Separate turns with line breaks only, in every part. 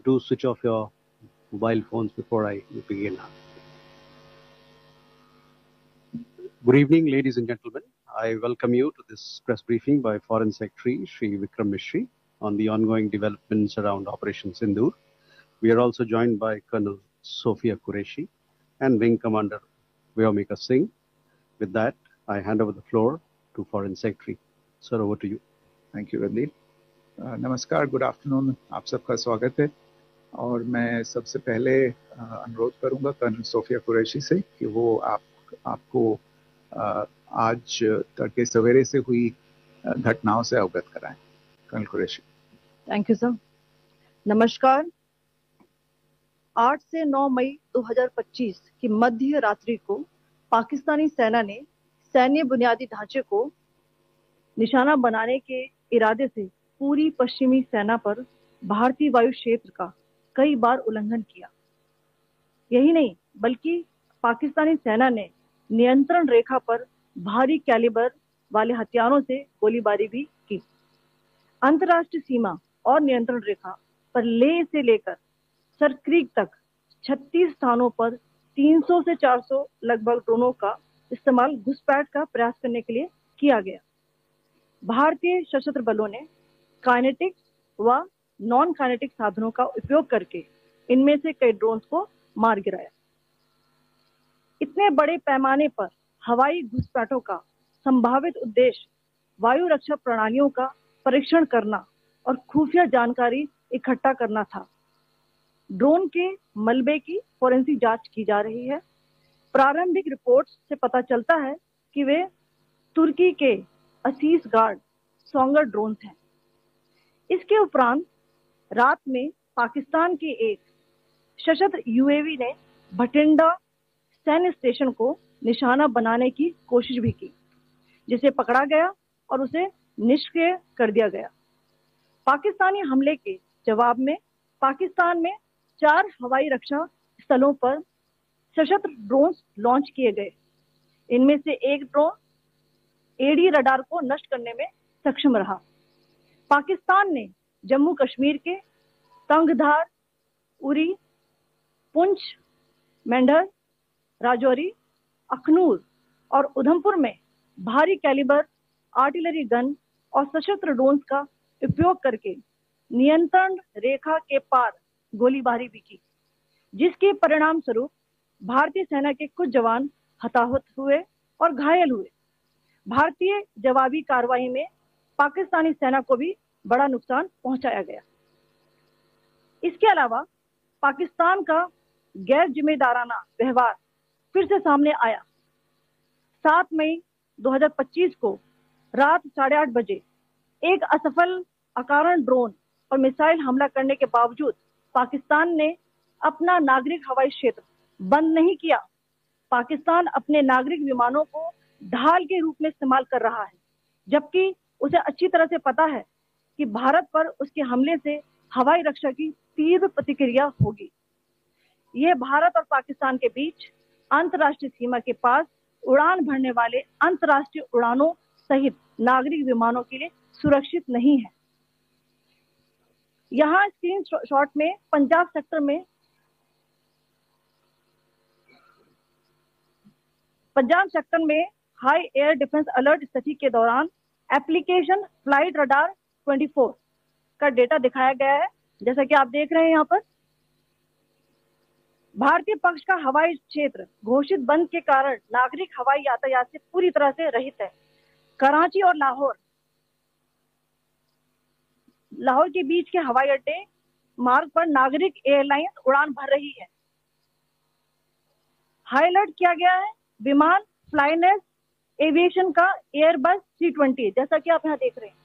do switch off your mobile phones before I begin. Good evening, ladies and gentlemen. I welcome you to this press briefing by Foreign Secretary Shri Vikram Misri on the ongoing developments around Operation Sindoor. We are also joined by Colonel Sophia Qureshi and Wing Commander Vyomika Singh. With that, I hand over the floor to Foreign Secretary. Sir, over to you.
Thank you, Randeep. नमस्कार, good afternoon, आप सबका स्वागत है। और मैं सबसे पहले अनुरोध करूंगा कर्नल सोफिया कुरैशी से कि वो आपको आज तड़के सवेरे से हुई घटनाओं से अवगत कराएं। Colonel Qureshi.
Thank you sir. नमस्कार। 8 से 9 मई 2025 की मध्य रात्रि को पाकिस्तानी सेना ने सैन्य बुनियादी ढांचे को निशाना बनाने के इरादे से पूरी पश्चिमी सेना पर भारतीय वायु क्षेत्र का कई बार उल्लंघन किया। यही नहीं, बल्कि पाकिस्तानी सेना ने नियंत्रण रेखा पर भारी कैलिबर वाले हथियारों से गोलीबारी भी की। अंतर्राष्ट्रीय सीमा और नियंत्रण रेखा पर लेह से लेकर सरक्रीक तक 36 स्थानों पर 300 से 400 लगभग ड्रोनों का इस्तेमाल घुसपैठ का प्रयास करने के लिए किया गया। भारतीय सशस्त्र बलों ने काइनेटिक व नॉन काइनेटिक साधनों का उपयोग करके इनमें से कई ड्रोन्स को मार गिराया। इतने बड़े पैमाने पर हवाई घुसपैठों का संभावित उद्देश्य वायु रक्षा प्रणालियों का परीक्षण करना और खुफिया जानकारी इकट्ठा करना था। ड्रोन के मलबे की फोरेंसिक जांच की जा रही है। प्रारंभिक रिपोर्ट्स से पता चलता है कि वे तुर्की के असीस गार्ड सोंगर ड्रोन्स हैं। इसके उपरांत रात में पाकिस्तान के एक सशस्त्र यूएवी ने भटिंडा सैन्य स्टेशन को निशाना बनाने की कोशिश भी की, जिसे पकड़ा गया और उसे निष्क्रिय कर दिया गया। पाकिस्तानी हमले के जवाब में पाकिस्तान में 4 हवाई रक्षा स्थलों पर सशस्त्र ड्रोन लॉन्च किए गए। इनमें से एक ड्रोन एडी रडार को नष्ट करने में सक्षम रहा। पाकिस्तान ने जम्मू कश्मीर के तंगधार, उरी, पुंछ, मेंढर, राजौरी, अखनूर और उधमपुर में भारी कैलिबर आर्टिलरी गन और सशस्त्र ड्रोन्स का उपयोग करके नियंत्रण रेखा के पार गोलीबारी भी की, जिसके परिणाम स्वरूप भारतीय सेना के कुछ जवान हताहत हुए और घायल हुए। भारतीय जवाबी कार्रवाई में पाकिस्तानी सेना को भी बड़ा नुकसान पहुंचाया गया। इसके अलावा पाकिस्तान का गैर जिम्मेदाराना व्यवहार फिर से सामने आया। 7 मई 2025 को रात 8:30 बजे एक असफल अकारण ड्रोन और मिसाइल हमला करने के बावजूद पाकिस्तान ने अपना नागरिक हवाई क्षेत्र बंद नहीं किया। पाकिस्तान अपने नागरिक विमानों को ढाल के रूप में इस्तेमाल कर रहा है, जबकि उसे अच्छी तरह से पता है कि भारत पर उसके हमले से हवाई रक्षा की तीव्र प्रतिक्रिया होगी। यह भारत और पाकिस्तान के बीच अंतर्राष्ट्रीय सीमा के पास उड़ान भरने वाले अंतर्राष्ट्रीय उड़ानों सहित नागरिक विमानों के लिए सुरक्षित नहीं है। यहाँ स्क्रीन शॉट में पंजाब सेक्टर में हाई एयर डिफेंस अलर्ट स्थिति के दौरान एप्लीकेशन फ्लाइट रडार 24 का डेटा दिखाया गया है। जैसा कि आप देख रहे हैं यहाँ पर भारतीय पक्ष का हवाई क्षेत्र घोषित बंद के कारण नागरिक हवाई यातायात से पूरी तरह से रहित है। कराची और लाहौर के बीच के हवाई अड्डे मार्ग पर नागरिक एयरलाइंस उड़ान भर रही है। हाई अलर्ट किया गया है विमान फ्लाइनेस एविएशन का एयरबस 320, जैसा कि आप यहाँ देख रहे हैं,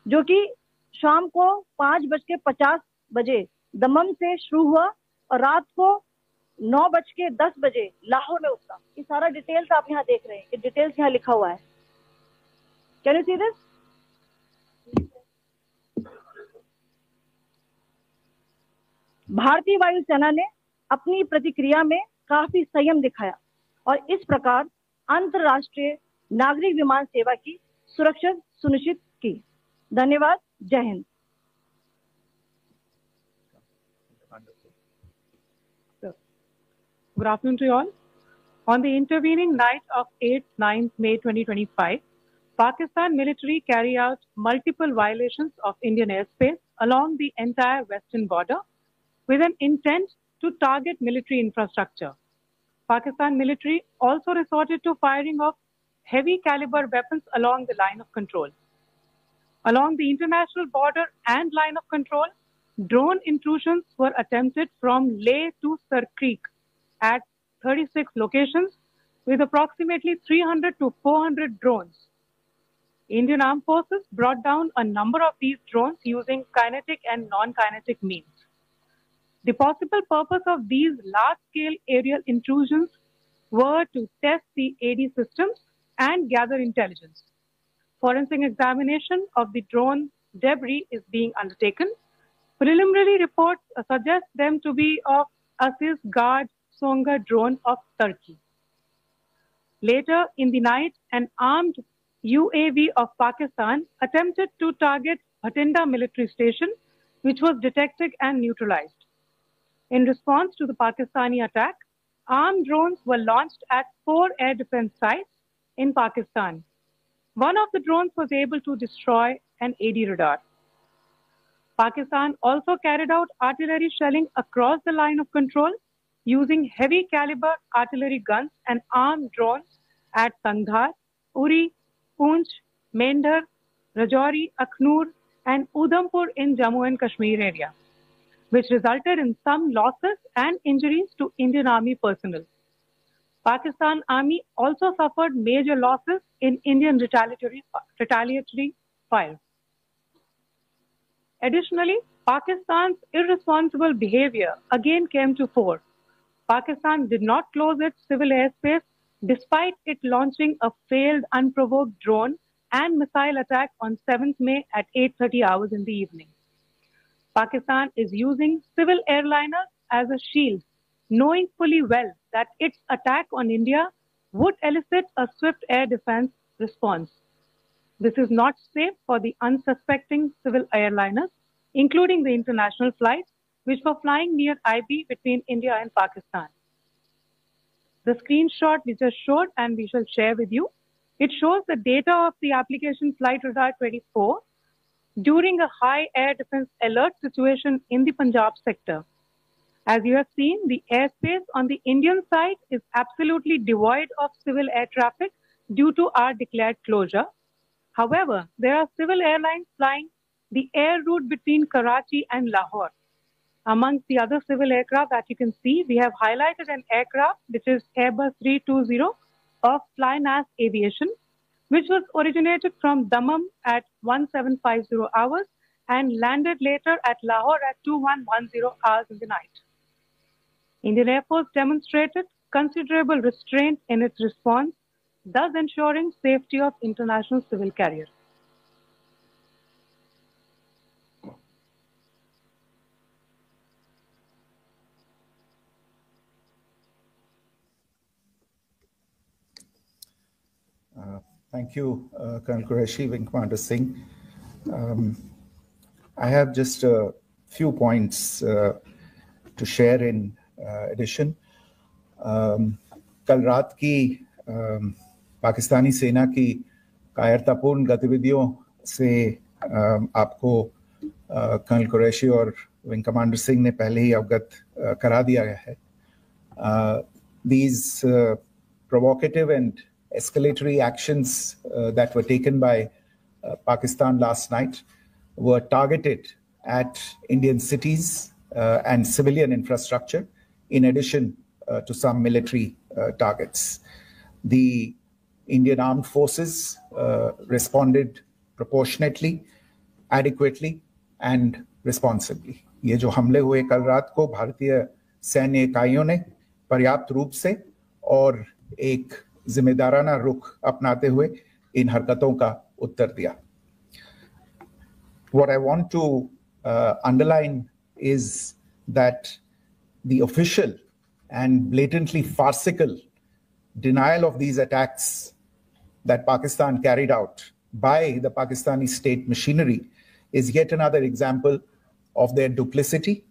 जो कि शाम को 5:50 बजे दमम से शुरू हुआ और रात को 9:10 बजे लाहौर में उतरा। ये सारा डिटेल्स आप यहाँ देख रहे हैं। ये डिटेल्स यहाँ लिखा हुआ है। Can you see this? भारतीय वायुसेना ने अपनी प्रतिक्रिया में काफी संयम दिखाया और इस प्रकार अंतरराष्ट्रीय नागरिक विमान सेवा की सुरक्षा सुनिश्चित की। धन्यवाद। जय Hind.
Good afternoon to you all. On the intervening night of 8-9 May 2025, Pakistan military carried out multiple violations of Indian airspace along the entire western border with an intent to target military infrastructure. Pakistan military also resorted to firing of heavy caliber weapons along the line of control. Along the international border and line of control, drone intrusions were attempted from Leh to Sar Creek at 36 locations with approximately 300 to 400 drones. Indian Armed Forces brought down a number of these drones using kinetic and non-kinetic means. The possible purpose of these large-scale aerial intrusions were to test the AD systems and gather intelligence. Forensic examination of the drone debris is being undertaken. Preliminary reports suggest them to be of Aziz Guard Songa drone of Turkey. Later in the night, an armed UAV of Pakistan attempted to target Bhatinda military station, which was detected and neutralized. In response to the Pakistani attack, armed drones were launched at 4 air defense sites in Pakistan. One of the drones was able to destroy an AD radar. Pakistan also carried out artillery shelling across the line of control using heavy caliber artillery guns and armed drones at Tangdhar, Uri, Poonch, Mendhar, Rajouri, Akhnur, and Udhampur in Jammu and Kashmir area, which resulted in some losses and injuries to Indian Army personnel. Pakistan Army also suffered major losses in Indian retaliatory fire. Additionally, Pakistan's irresponsible behavior again came to fore. Pakistan did not close its civil airspace despite it launching a failed unprovoked drone and missile attack on 7th May at 8:30 hours in the evening. Pakistan is using civil airliners as a shield, knowing fully well that its attack on India would elicit a swift air defense response. This is not safe for the unsuspecting civil airliners, including the international flights, which were flying near IB between India and Pakistan. The screenshot we just showed and we shall share with you, it shows the data of the application Flight Radar 24 during a high air defense alert situation in the Punjab sector. As you have seen, the airspace on the Indian side is absolutely devoid of civil air traffic due to our declared closure. However, there are civil airlines flying the air route between Karachi and Lahore. Amongst the other civil aircraft that you can see, we have highlighted an aircraft which is Airbus 320 of Flynas Aviation, which was originated from Dammam at 1750 hours and landed later at Lahore at 2110 hours in the night. Indian Air Force demonstrated considerable restraint in its response, thus ensuring safety of international civil carrier.
Thank you, Colonel Qureshi, Wing Commander Singh. I have just a few points to share in addition. कल रात की पाकिस्तानी सेना की कायरतापूर्ण गतिविधियों से आपको colonel Qureshi और विंग कमांडर सिंह ने पहले ही अवगत करा दिया गया है. These provocative and escalatory actions that were taken by Pakistan last night were targeted at Indian cities and civilian infrastructure, in addition to some military targets. The Indian Armed Forces responded proportionately, adequately, and responsibly. ये जो हमले हुए कल रात को भारतीय सैन्य इकाइयों ने पर्याप्त रूप से और एक जिम्मेदाराना रुख अपनाते हुए इन हरकतों का उत्तर दिया. What I want to underline is that the official and blatantly farcical denial of these attacks that Pakistan carried out by the Pakistani state machinery is yet another example of their duplicity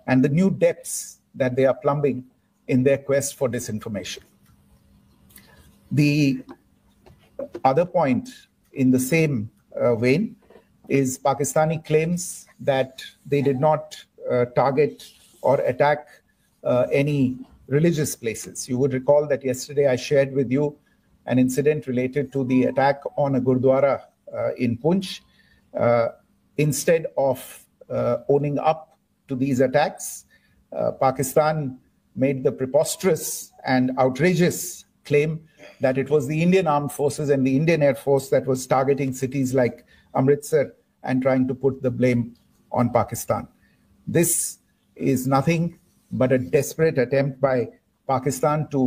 and the new depths that they are plumbing in their quest for disinformation. The other point in the same vein is Pakistani claims that they did not target or attack any religious places. You would recall that yesterday I shared with you an incident related to the attack on a Gurdwara in Poonch. Instead of owning up to these attacks, Pakistan made the preposterous and outrageous claim that it was the Indian Armed Forces and the Indian Air Force that was targeting cities like Amritsar and trying to put the blame on Pakistan. This is nothing but a desperate attempt by Pakistan to